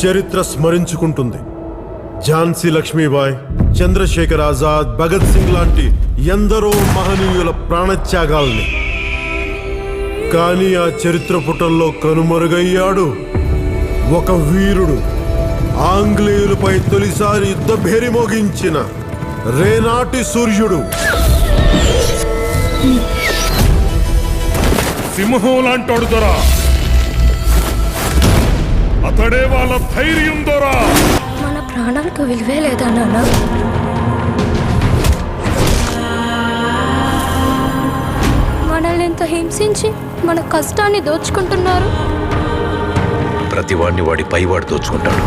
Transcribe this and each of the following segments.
చరిత్ర స్మరించుకుంటుంది. ఝాన్సీ లక్ష్మీబాయ్, చంద్రశేఖర్ ఆజాద్, భగత్ సింగ్ లాంటి ఎందరో మహనీయుల ప్రాణత్యాగాల్ని. కానీ ఆ చరిత్ర పుటల్లో కనుమరుగయ్యాడు ఒక వీరుడు. ఆంగ్లేయులపై తొలిసారి యుద్ధ భేరి మోగించిన రేనాటి సూర్యుడు. సింహం లాంటోడు దొరా, అతడే వాళ్ళ ధైర్యం దొరా. మన ప్రాణాలకు విలువే లేదా నాన్న? మనల్ని ఎంత హింసించి మన కష్టాన్ని దోచుకుంటున్నారు. ప్రతివాడిని వాడి పైవాడు దోచుకుంటాడు.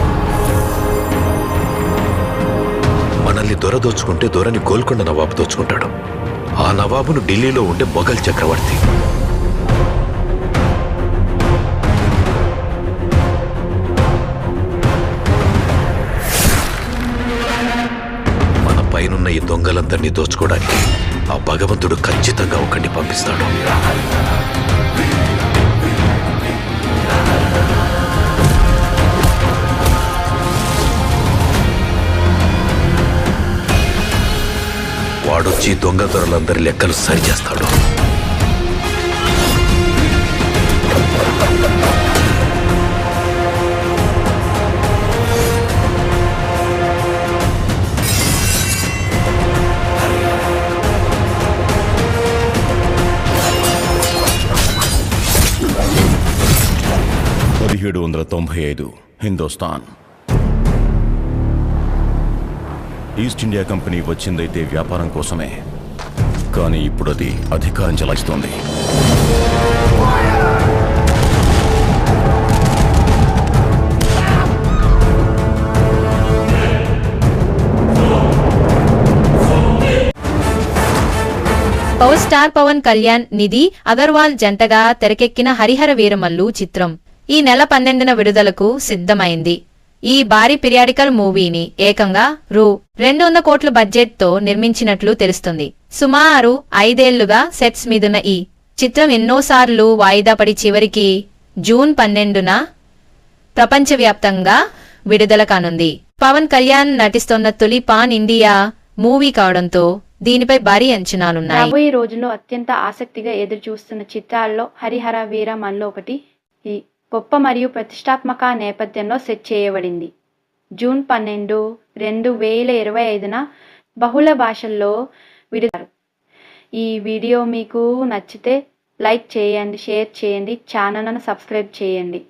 మనల్ని దొర దోచుకుంటే దొరని గోల్కొండ నవాబు దోచుకుంటాడు. ఆ నవాబును ఢిల్లీలో ఉండే మొఘల్ చక్రవర్తి. మన పైనున్న ఈ దొంగలందరినీ దోచుకోవడానికి ఆ భగవంతుడు ఖచ్చితంగా ఒకరిని పంపిస్తాడు. వాడొచ్చి దొంగ దొరలందరి లెక్కలు సరిచేస్తాడు. హిందుస్థాన్ ఈస్ట్ ఇండియా కంపెనీ వచ్చిందైతే వ్యాపారం కోసమే, కానీ ఇప్పుడు అది అధికారం చెలాయిస్తోంది. పవర్ స్టార్ పవన్ కళ్యాణ్, నిధి అగర్వాల్ జంటగా తెరకెక్కిన హరిహర వీరమల్లు చిత్రం ఈ నెల 12న విడుదలకు సిద్ధమైంది. ఈ భారీ పిరియాడికల్ మూవీని ఏకంగా రూ. 200 కోట్ల బడ్జెట్ తో నిర్మించినట్లు తెలుస్తుంది. సుమారు 5 ఏళ్లుగా సెట్స్ మీదున్న ఈ చిత్రం ఎన్నోసార్లు వాయిదా పడి చివరికి జూన్ 12న ప్రపంచవ్యాప్తంగా విడుదల కానుంది. పవన్ కళ్యాణ్ నటిస్తోన్న తొలి పాన్ ఇండియా మూవీ కావడంతో దీనిపై భారీ అంచనాలున్నాయి. రాబోయే రోజుల్లో అత్యంత ఆసక్తిగా ఎదురు చూస్తున్న చిత్రాల్లో హరిహర వీరమల్లు ఒకటి. ఈ గొప్ప మరియు ప్రతిష్టాత్మక నేపథ్యంలో సెట్ చేయబడింది. జూన్ 12, 2025న బహుళ భాషల్లో విడుదల. ఈ వీడియో మీకు నచ్చితే లైక్ చేయండి, షేర్ చేయండి, ఛానల్ను సబ్స్క్రైబ్ చేయండి.